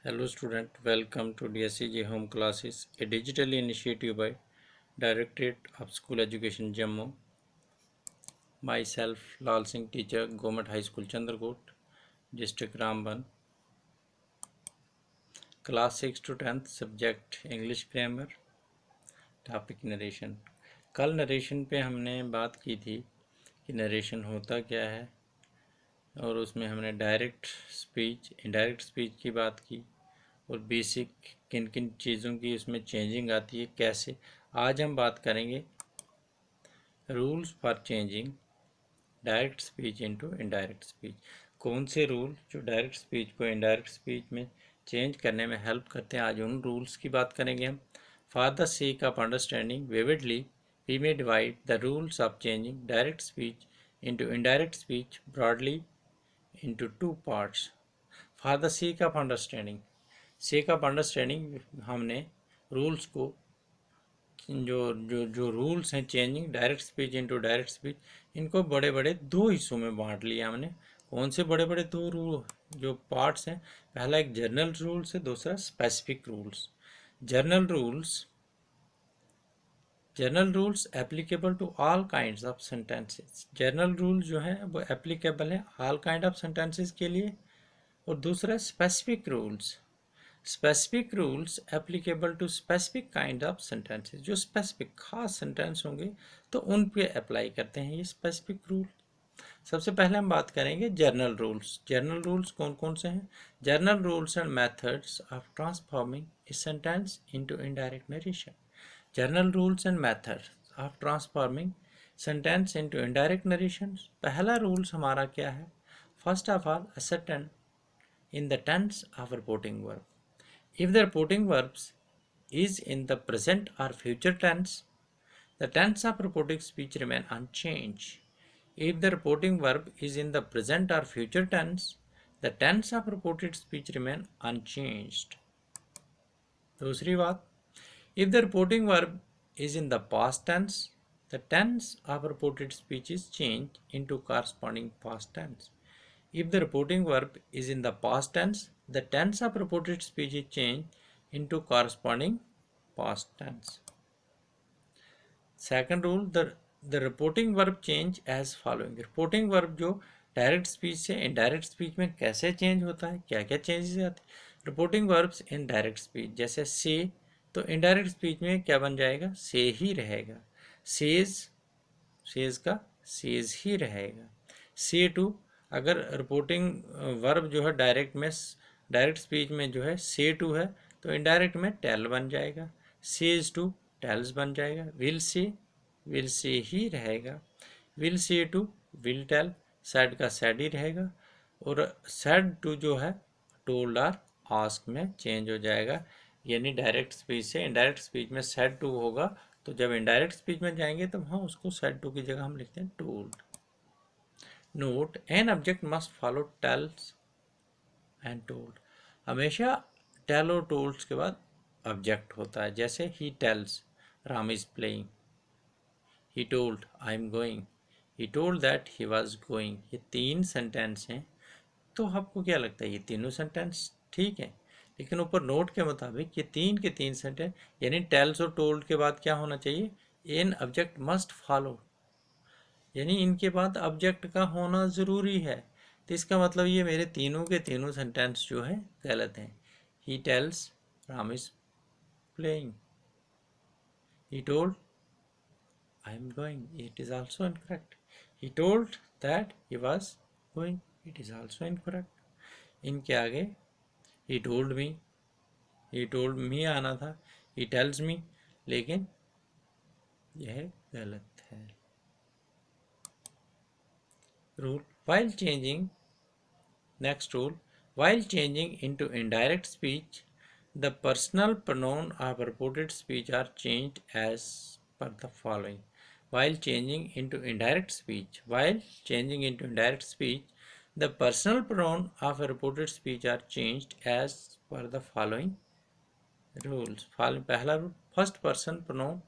Hello student, welcome to DSCG Home Classes, a digital initiative by Directorate of School Education Jammu. Myself, Lal Singh, teacher, Government High School Chandrakot, District Ramban. Class 6 to 10th, subject English Grammar, topic narration. कल narration पे हमने बात की थी कि narration होता क्या है और उसमें हमने डायरेक्ट स्पीच, इनडायरेक्ट स्पीच की बात की और बेसिक किन किन चीज़ों की इसमें चेंजिंग आती है कैसे। आज हम बात करेंगे rules for changing direct speech into indirect speech. कौन से रूल जो डायरेक्ट स्पीच को इनडायरेक्ट स्पीच में चेंज करने में हेल्प करते हैं, आज उन रूल्स की बात करेंगे हम। For the sake of understanding vividly we may divide the rules of changing direct speech into indirect speech broadly into two parts. For the sake of understanding हमने रूल्स को जो जो जो रूल्स हैं changing direct speech into direct speech, इनको बड़े बड़े दो हिस्सों में बांट लिया हमने। कौन से बड़े बड़े दो रूल जो पार्ट्स हैं, पहला एक जनरल रूल्स है, दूसरा specific rules. General rules applicable to all kinds of sentences. General rule जो है वो एप्लीकेबल है ऑल काइंड ऑफ सेंटेंसेस के लिए। और दूसरा specific rules applicable to specific kind of sentences. जो स्पेसिफिक खास सेंटेंस होंगे तो उन पे अप्लाई करते हैं ये स्पेसिफिक रूल। सबसे पहले हम बात करेंगे जर्नल रूल्स। जर्नल रूल्स कौन कौन से हैं? Journal rules and methods of transforming a sentence into indirect narration. Journal rules and methods of transforming sentence into indirect narration. पहला रूल्स हमारा क्या है? First of all ascertain in the tense of reporting verb. If the reporting verbs is in the present or future tense, the tense of reporting speech remain unchanged. If the reporting verb is in the present or future tense, the tense of reported speech remain unchanged. दूसरी बात, if the reporting verb is in the past tense, the tense of reported speech is changed into corresponding past tense. If the reporting verb is in the past tense, the tense of reported speech is changed into corresponding past tense. Second rule, the reporting verb change as following. Reporting verb जो direct speech से indirect speech में कैसे change होता है, क्या क्या changes आते हैं। Reporting verbs in direct speech, जैसे से, तो इनडायरेक्ट स्पीच में क्या बन जाएगा? से ही रहेगा। सेज का सेज ही रहेगा। से टू, अगर रिपोर्टिंग वर्ब जो है डायरेक्ट स्पीच में जो है से टू है, तो इनडायरेक्ट में टेल बन जाएगा। सेज टू टेल्स बन जाएगा। विल से ही रहेगा। Will say to will tell, said का सेड ही रहेगा। और सेड टू जो है टोल्ड और आस्क में चेंज हो जाएगा। यानी डायरेक्ट स्पीच से इनडायरेक्ट स्पीच में सेड टू होगा, तो जब इनडायरेक्ट स्पीच में जाएंगे तो वहाँ उसको सेड टू की जगह हम लिखते हैं told. Note, an object must follow tells and told. हमेशा टेल और टोल्ड्स के बाद ऑब्जेक्ट होता है। जैसे he tells Ram is playing, he told I am going, he told that he was going. ये तीन सेंटेंस हैं। तो आपको क्या लगता है, ये तीनों सेंटेंस ठीक है? लेकिन ऊपर नोट के मुताबिक ये तीन के तीन सेंटेंस, यानी टेल्स और टोल्ड के बाद क्या होना चाहिए? एन ऑब्जेक्ट मस्ट फॉलो, यानी इनके बाद ऑब्जेक्ट का होना ज़रूरी है। तो इसका मतलब ये मेरे तीनों के तीनों सेंटेंस जो है गलत हैं। ही tells Ram is playing, he told I am going, it is also incorrect. He told that he was going, it is also incorrect. इनके आगे ही टोल्ड मी आना था, ही टेल्स मी, लेकिन यह गलत है। Rule, while changing, next rule, while changing into indirect speech, the personal pronoun of reported speech are changed as per the following. While changing into indirect speech, the personal pronoun of a reported speech are changed as per the following rules. पहला rule, first person pronoun,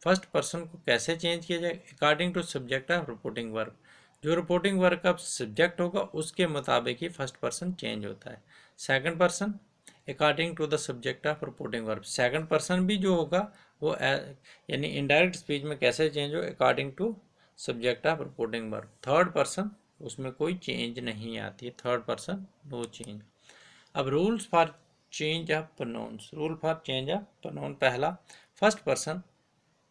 first person को कैसे change किया जाए? According to subject of reporting verb. जो reporting verb का subject होगा उसके मुताबिक ही फर्स्ट पर्सन चेंज होता है। Second person according to the subject of reporting verb. Second person भी जो होगा वो यानी इनडायरेक्ट स्पीच में कैसे चेंज हो, according to subject of reporting verb. Third person उसमें कोई चेंज नहीं आती है, थर्ड पर्सन नो चेंज। अब rules for change of pronouns, rule for change of pronoun. पहला, first person,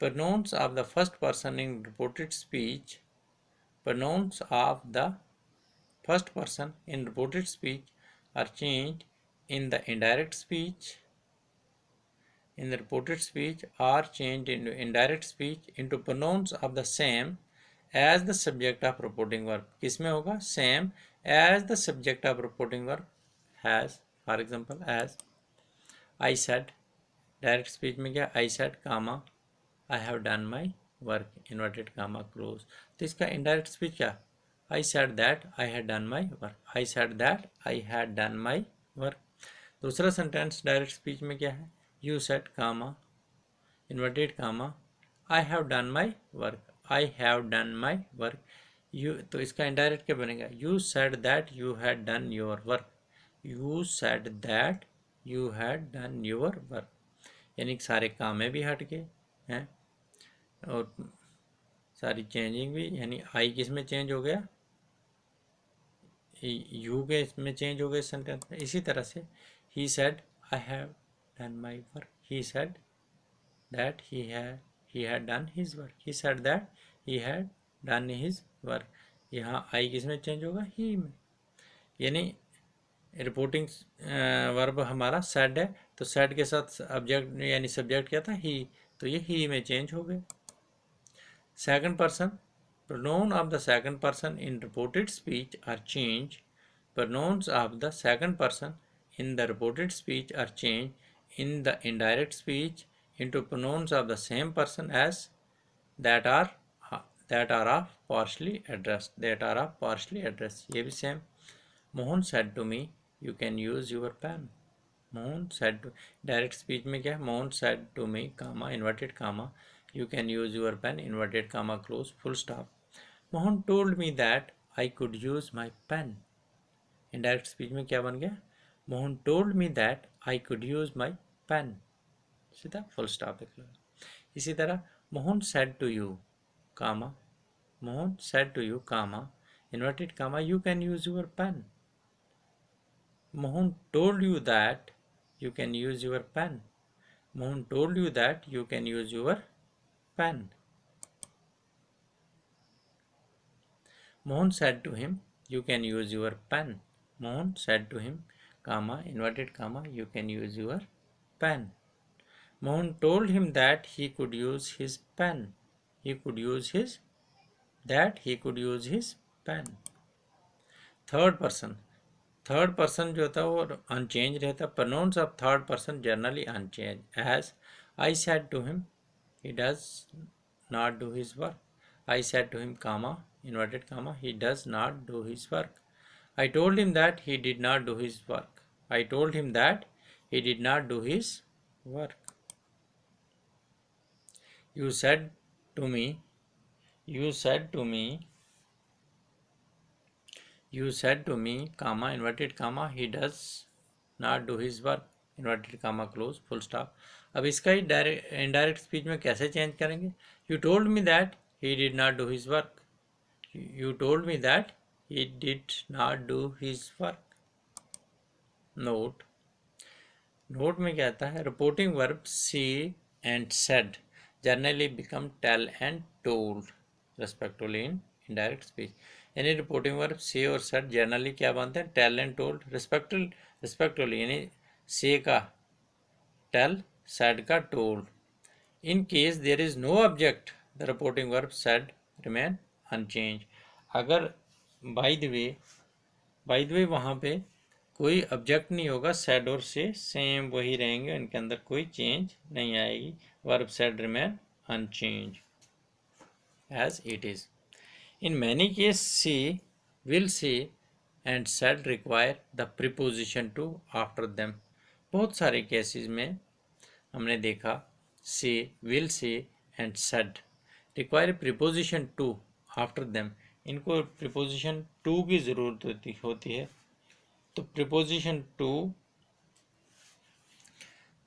pronouns of the first person in reported speech, pronouns of the first person in reported speech are changed in the indirect speech, in the reported speech are changed into indirect speech into pronouns of the same as the subject of reporting verb। किसमें होगा, same as the subject of reporting verb has, for example as I said, direct speech में क्या, I said comma I have done my work, inverted comma close। तो इसका indirect speech क्या, I said that I had done my work, I said that I had done my work। दूसरा sentence direct speech में क्या है, You said comma inverted comma I have done my work, I have done my work। You, तो इसका indirect क्या बनेगा, You said that you had done your work, You said that you had done your work। यानी सारे काम में भी हट गए हैं और सारी चेंजिंग भी, यानी आई किस में चेंज हो गया, यू के इसमें चेंज हो गए सेंटेंस में। इसी तरह से he said I have done my work, he said that he had done his work, he said that he had done his work. यहाँ आई किस में चेंज होगा, ही में। यानी रिपोर्टिंग वर्ब हमारा सेड है, तो सेड के साथ ऑब्जेक्ट यानी सब्जेक्ट क्या था, ही, तो ये ही में चेंज हो गए। Second person, pronoun of the second person in reported speech are changed, pronouns of the second person in the reported speech are changed in the indirect speech into pronouns of the same person as that are of partially addressed, that are of partially addressed। ये भी same. Mohan said to me you can use your pen, Mohan said to, direct speech में क्या है, Mohan said to me comma inverted comma you can use your pen inverted comma close full stop। Mohan told me that I could use my pen, indirect speech में क्या बन गया, Mohan told me that I could use my pen, सीधा full stop लिख लो। इसी तरह Mohan said to you comma, Mohan said to you comma inverted comma you can use your pen, Mohan told you that you can use your pen, Mohan told you that you can use your pen। Mohan said to him, you can use your pen, Mohan said to him comma inverted comma you can use your pen। Mohan told him that he could use his pen, he could use his, that he could use his pen। Third person जो था वो unchange रहता, pronouns of third person generally unchange. As I said to him he does not do his work, I said to him comma inverted comma he does not do his work, I told him that he did not do his work, I told him that he did not do his work। You said to me, you said to me, you said to me comma inverted comma he does not do his work inverted comma close full stop। अब इसका ही direct indirect speech में कैसे change करेंगे, you told me that he did not do his work, you told me that he did not do his work। Note, note में क्या आता है, reporting verb say and said generally become tell and told respectively in indirect speech. यानी reporting verb say और said generally क्या बनते हैं, tell and told respectively, यानी सी का टेल, सेड का told. In case there is no object the reporting verb said remain unchange. अगर बाय द वे वहाँ पे कोई ऑब्जेक्ट नहीं होगा, सेड और से सेम वही रहेंगे, इनके अंदर कोई चेंज नहीं आएगी, verb said remain unchanged as it is. In many case see, will see and said require the preposition to after them. बहुत सारे केसेस में हमने देखा see, will see and said require preposition to after them, इनको preposition to की ज़रूरत होती है। तो प्रीपोजिशन टू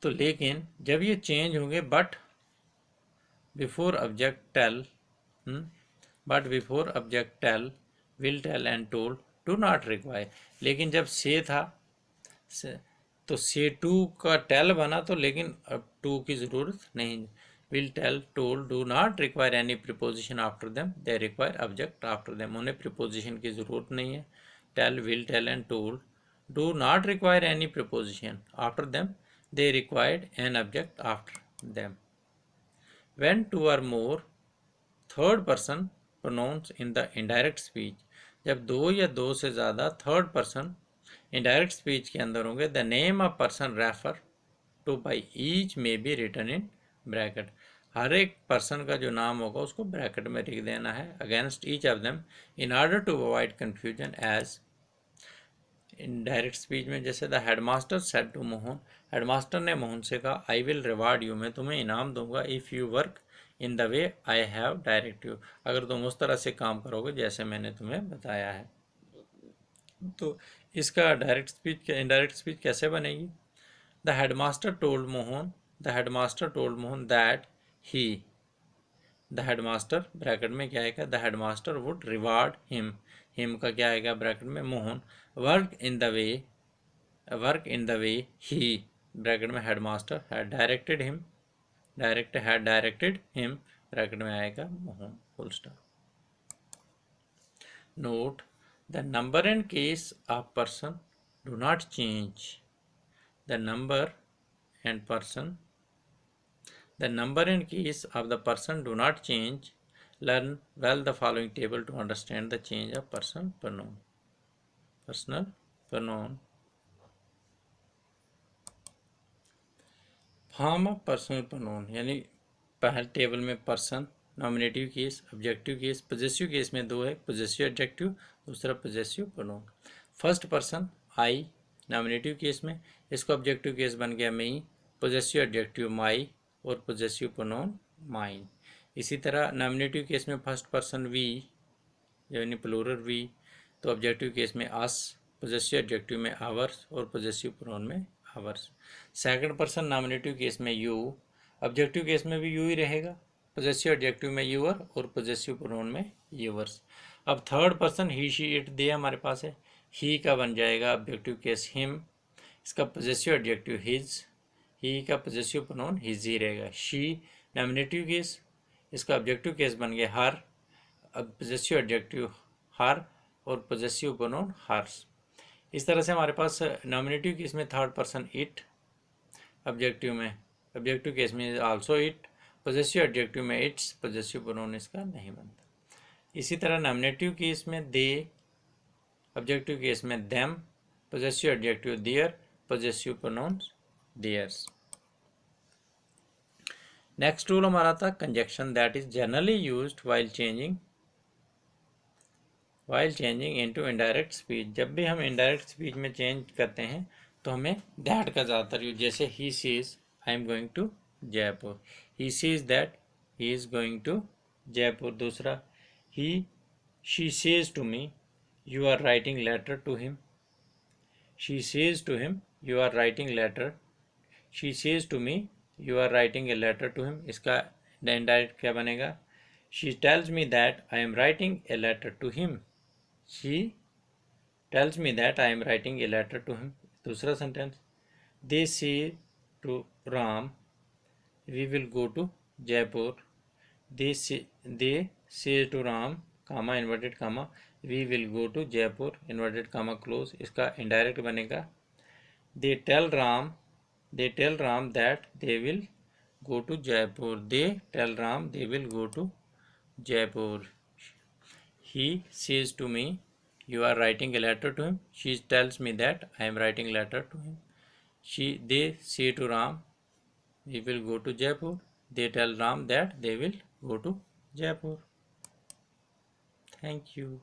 तो लेकिन जब ये चेंज होंगे but before object tell, will tell and told do not require. लेकिन जब से था तो से टू का टेल बना तो लेकिन अब टू की ज़रूरत नहीं। Will tell told do not require any preposition after them, they require object after them. उन्हें प्रीपोजिशन की ज़रूरत नहीं है। Tell, will tell and told do not require any preposition after them, they required an object after them. When two or more third person pronouns in the indirect speech, जब दो या दो से ज़्यादा थर्ड पर्सन इनडायरेक्ट स्पीच के अंदर होंगे, the name of person refer to by each may be written in bracket. हर एक पर्सन का जो नाम होगा उसको ब्रैकेट में लिख देना है against each of them in order to avoid confusion. As indirect speech में जैसे the headmaster said to Mohan, headmaster ने मोहन से कहा आई विल रिवार्ड यू, मैं तुम्हें इनाम दूंगा if you work in the way I have direct you, अगर तुम उस तरह से काम करोगे जैसे मैंने तुम्हें बताया है। तो इसका डायरेक्ट स्पीच इनडायरेक्ट स्पीच कैसे बनेगी? The headmaster told Mohan that he, the headmaster bracket में क्या आएगा, the headmaster would reward him का क्या आएगा ब्रैकेट में Mohan, work in the way he bracket में headmaster had directed him bracket में आएगा Mohan, full stop. Note the number and case of person do not change. The number and case of the person do not change. Learn well the following table to understand the change of personal pronoun. Form of personal pronoun यानी पहले table में person, nominative case, objective case, possessive case में दो है, possessive adjective, दूसरा possessive pronoun. First person I nominative case में, इसका objective case बन गया मी, पॉजेसिव एडजेक्टिव माई और पॉजेसिव प्रोनाउन माइन। इसी तरह नॉमिनेटिव केस में फर्स्ट पर्सन वी यानी प्लूरल वी, तो ऑब्जेक्टिव केस में अस, पॉजेसिव एडजेक्टिव में आवर्स और पॉजेसिव प्रोनाउन में hours. Second person nominative case में यू, ऑब्जेक्टिव केस में भी यू ही रहेगा, पॉजेसिव एडजेक्टिव में यूअर और पॉजेसिव प्रोनाउन में यूअर्स। अब third person he she it they हमारे पास है, ही का बन जाएगा ऑब्जेक्टिव केस हिम, इसका पॉजेसिव एडजेक्टिव हिज, ही का पॉजेसिव प्रोनाउन हिज ही रहेगा। शी नॉमिनेटिव केस, इसका ऑब्जेक्टिव केस बन गया हर, अब पॉजेसिव एडजेक्टिव हर और पॉजेसिव प्रोनाउन हर्स। इस तरह से हमारे पास नॉमिनेटिव केस में third person it, objective case में आल्सो इट, पॉजेसिव एडजेक्टिव में इट्स, पॉजेसिव प्रोनाउन इसका नहीं बनता। इसी तरह नॉमिनेटिव केस में दे, ऑब्जेक्टिव केस में them, possessive adjective their, possessive pronoun theirs. Next rule हमारा था conjunction that is generally used while changing into indirect speech. जब भी हम इनडायरेक्ट स्पीच में चेंज करते हैं तो हमें दैट का ज़्यादातर यूज, जैसे ही says I am going to Jaipur, he says that he is going to Jaipur. दूसरा she says to me you are writing letter to him, she says to him you are writing letter, she says to me you are writing a letter to him, इसका indirect क्या बनेगा, she tells me that I am writing a letter to him, she tells me that I am writing a letter to him. दूसरा sentence they say to Ram we will go to Jaipur, they say to Ram comma inverted comma we will go to Jaipur inverted comma close, इसका indirect बनेगा they tell Ram that they will go to Jaipur, they tell Ram they will go to Jaipur. He says to me you are writing a letter to him, she tells me that I am writing a letter to him, they say to Ram we will go to Jaipur, they tell Ram that they will go to Jaipur. Thank you.